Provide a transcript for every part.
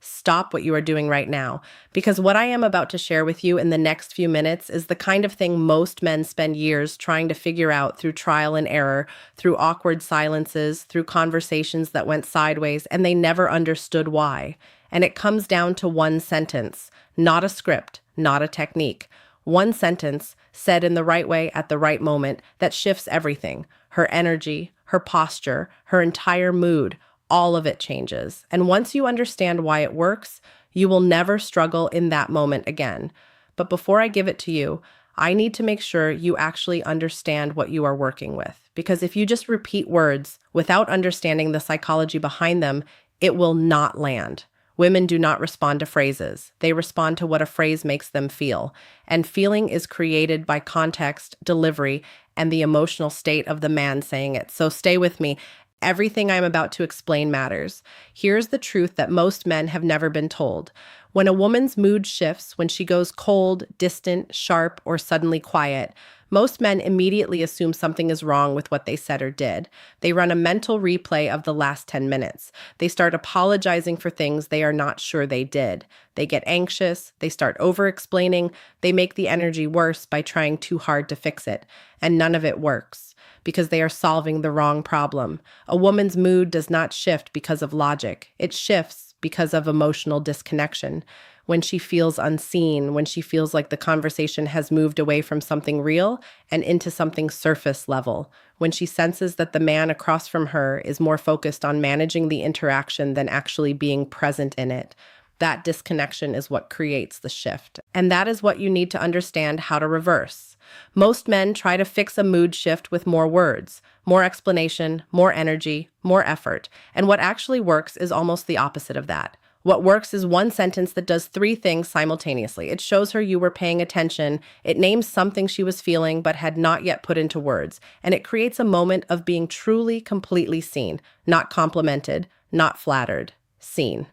stop what you are doing right now. Because what I am about to share with you in the next few minutes is the kind of thing most men spend years trying to figure out through trial and error, through awkward silences, through conversations that went sideways, and they never understood why. And it comes down to one sentence, not a script, not a technique. One sentence said in the right way at the right moment that shifts everything. Her energy, her posture, her entire mood, all of it changes. And once you understand why it works, you will never struggle in that moment again. But before I give it to you, I need to make sure you actually understand what you are working with. Because if you just repeat words without understanding the psychology behind them, it will not land. Women do not respond to phrases. They respond to what a phrase makes them feel. And feeling is created by context, delivery, and the emotional state of the man saying it. So stay with me. Everything I'm about to explain matters. Here's the truth that most men have never been told. When a woman's mood shifts, when she goes cold, distant, sharp, or suddenly quiet, most men immediately assume something is wrong with what they said or did. They run a mental replay of the last 10 minutes. They start apologizing for things they are not sure they did. They get anxious. They start over-explaining. They make the energy worse by trying too hard to fix it. And none of it works because they are solving the wrong problem. A woman's mood does not shift because of logic. It shifts because of emotional disconnection. When she feels unseen, when she feels like the conversation has moved away from something real and into something surface level, when she senses that the man across from her is more focused on managing the interaction than actually being present in it. That disconnection is what creates the shift. And that is what you need to understand how to reverse. Most men try to fix a mood shift with more words, more explanation, more energy, more effort. And what actually works is almost the opposite of that. What works is one sentence that does three things simultaneously. It shows her you were paying attention. It names something she was feeling but had not yet put into words. And it creates a moment of being truly, completely seen, not complimented, not flattered, seen.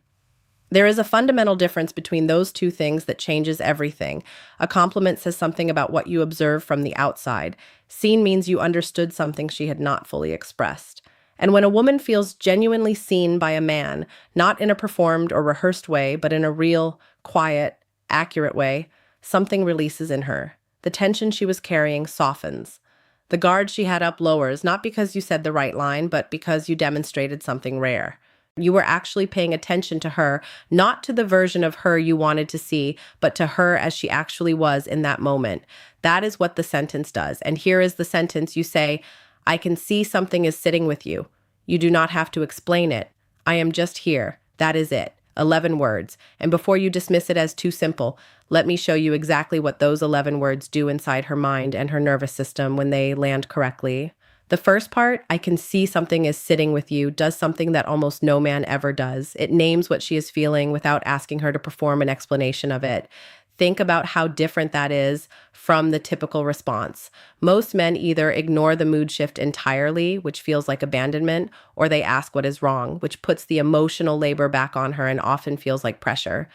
There is a fundamental difference between those two things that changes everything. A compliment says something about what you observe from the outside. Seen means you understood something she had not fully expressed. And when a woman feels genuinely seen by a man, not in a performed or rehearsed way, but in a real, quiet, accurate way, something releases in her. The tension she was carrying softens. The guard she had up lowers, not because you said the right line, but because you demonstrated something rare. You were actually paying attention to her, not to the version of her you wanted to see, but to her as she actually was in that moment. That is what the sentence does. And here is the sentence you say, I can see something is sitting with you. You do not have to explain it. I am just here. That is it. 11 words. And before you dismiss it as too simple, let me show you exactly what those 11 words do inside her mind and her nervous system when they land correctly. The first part, I can see something is sitting with you, does something that almost no man ever does. It names what she is feeling without asking her to perform an explanation of it. Think about how different that is from the typical response. Most men either ignore the mood shift entirely, which feels like abandonment, or they ask what is wrong, which puts the emotional labor back on her and often feels like pressure.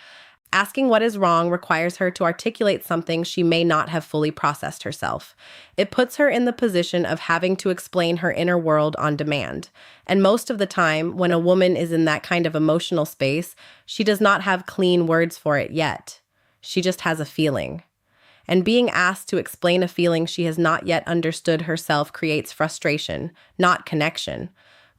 Asking what is wrong requires her to articulate something she may not have fully processed herself. It puts her in the position of having to explain her inner world on demand. And most of the time, when a woman is in that kind of emotional space, she does not have clean words for it yet. She just has a feeling. And being asked to explain a feeling she has not yet understood herself creates frustration, not connection.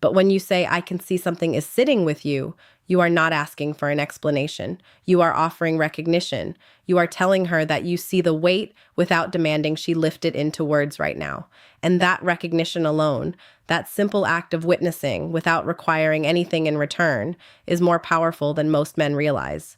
But when you say, I can see something is sitting with you, you are not asking for an explanation. You are offering recognition. You are telling her that you see the weight without demanding she lift it into words right now. And that recognition alone, that simple act of witnessing without requiring anything in return, is more powerful than most men realize.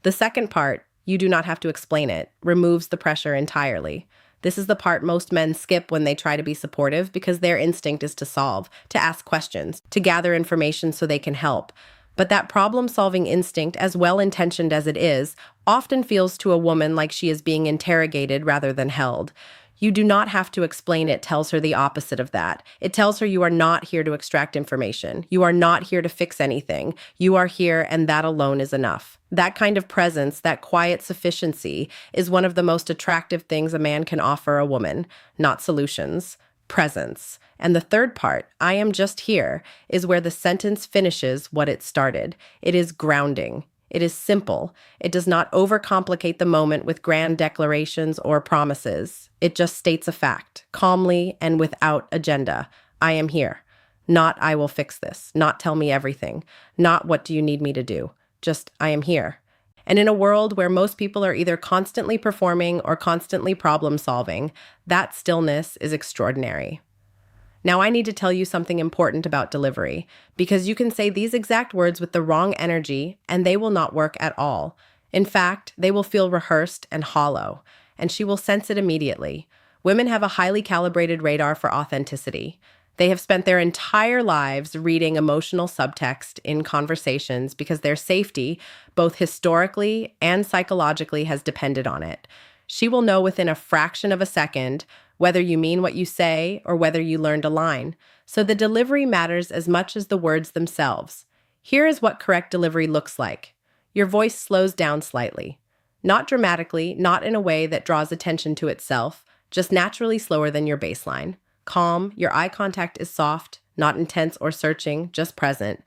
The second part, you do not have to explain it, removes the pressure entirely. This is the part most men skip when they try to be supportive because their instinct is to solve, to ask questions, to gather information so they can help. But that problem-solving instinct, as well-intentioned as it is, often feels to a woman like she is being interrogated rather than held. You do not have to explain it tells her the opposite of that. It tells her you are not here to extract information. You are not here to fix anything. You are here, and that alone is enough. That kind of presence, that quiet sufficiency, is one of the most attractive things a man can offer a woman, not solutions. Presence. And the third part, I am just here, is where the sentence finishes what it started. It is grounding. It is simple. It does not overcomplicate the moment with grand declarations or promises. It just states a fact, calmly and without agenda. I am here. Not I will fix this. Not tell me everything. Not what do you need me to do. Just I am here. And in a world where most people are either constantly performing or constantly problem solving, that stillness is extraordinary. Now, I need to tell you something important about delivery, because you can say these exact words with the wrong energy and they will not work at all. In fact, they will feel rehearsed and hollow, and she will sense it immediately. Women have a highly calibrated radar for authenticity. They have spent their entire lives reading emotional subtext in conversations because their safety, both historically and psychologically, has depended on it. She will know within a fraction of a second whether you mean what you say or whether you learned a line. So the delivery matters as much as the words themselves. Here is what correct delivery looks like. Your voice slows down slightly. Not dramatically, not in a way that draws attention to itself, just naturally slower than your baseline. Calm, your eye contact is soft, not intense or searching, just present.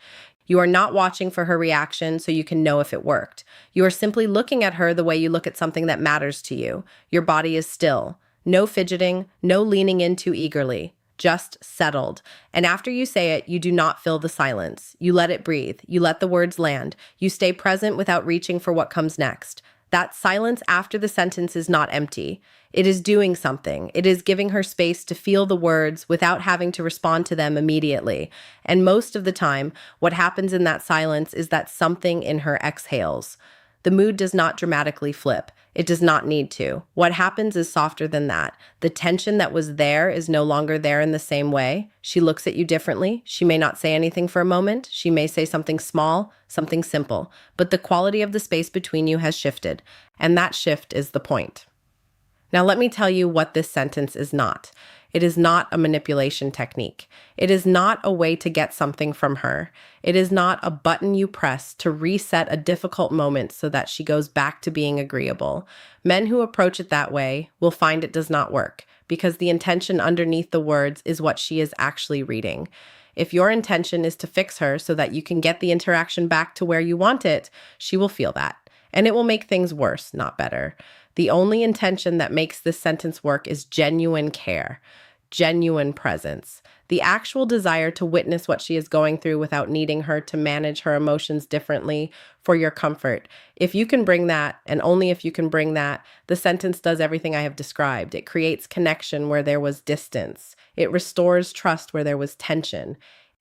You are not watching for her reaction so you can know if it worked. You are simply looking at her the way you look at something that matters to you. Your body is still. No fidgeting, no leaning in too eagerly, just settled. And after you say it, you do not fill the silence. You let it breathe. You let the words land. You stay present without reaching for what comes next. That silence after the sentence is not empty. It is doing something. It is giving her space to feel the words without having to respond to them immediately. And most of the time, what happens in that silence is that something in her exhales. The mood does not dramatically flip. It does not need to. What happens is softer than that. The tension that was there is no longer there in the same way. She looks at you differently. She may not say anything for a moment. She may say something small, something simple. But the quality of the space between you has shifted. And that shift is the point. Now let me tell you what this sentence is not. It is not a manipulation technique. It is not a way to get something from her. It is not a button you press to reset a difficult moment so that she goes back to being agreeable. Men who approach it that way will find it does not work because the intention underneath the words is what she is actually reading. If your intention is to fix her so that you can get the interaction back to where you want it, she will feel that. And it will make things worse, not better. The only intention that makes this sentence work is genuine care, genuine presence, the actual desire to witness what she is going through without needing her to manage her emotions differently for your comfort. If you can bring that, and only if you can bring that, the sentence does everything I have described. It creates connection where there was distance. It restores trust where there was tension.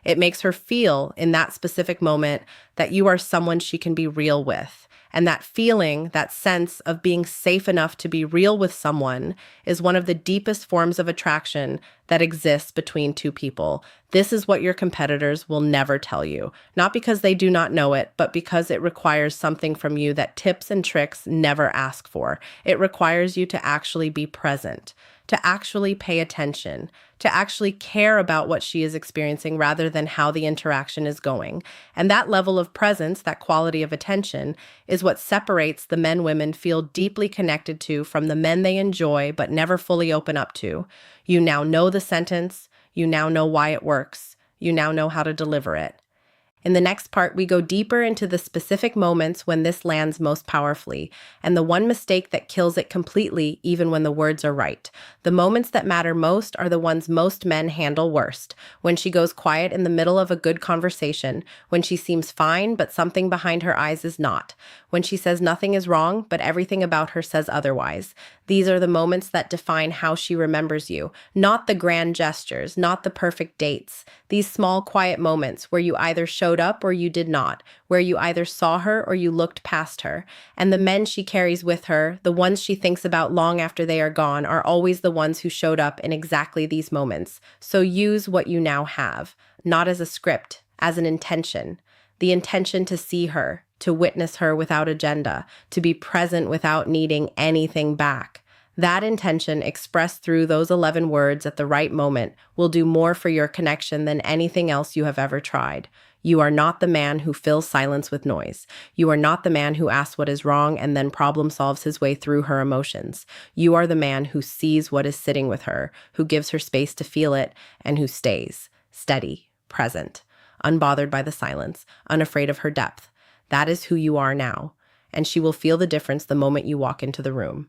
It makes her feel in that specific moment that you are someone she can be real with. And that feeling, that sense of being safe enough to be real with someone is one of the deepest forms of attraction that exists between two people. This is what your competitors will never tell you, not because they do not know it, but because it requires something from you that tips and tricks never ask for. It requires you to actually be present, to actually pay attention, to actually care about what she is experiencing rather than how the interaction is going. And that level of presence, that quality of attention, is what separates the men women feel deeply connected to from the men they enjoy but never fully open up to. You now know the sentence. You now know why it works. You now know how to deliver it. In the next part, we go deeper into the specific moments when this lands most powerfully, and the one mistake that kills it completely even when the words are right. The moments that matter most are the ones most men handle worst. When she goes quiet in the middle of a good conversation, when she seems fine but something behind her eyes is not, when she says nothing is wrong but everything about her says otherwise. These are the moments that define how she remembers you, not the grand gestures, not the perfect dates. These small, quiet moments where you either showed up or you did not, where you either saw her or you looked past her. And the men she carries with her, the ones she thinks about long after they are gone, are always the ones who showed up in exactly these moments. So use what you now have, not as a script, as an intention. The intention to see her, to witness her without agenda, to be present without needing anything back. That intention, expressed through those 11 words at the right moment, will do more for your connection than anything else you have ever tried. You are not the man who fills silence with noise. You are not the man who asks what is wrong and then problem solves his way through her emotions. You are the man who sees what is sitting with her, who gives her space to feel it, and who stays steady, present, unbothered by the silence, unafraid of her depth. That is who you are now, and she will feel the difference the moment you walk into the room.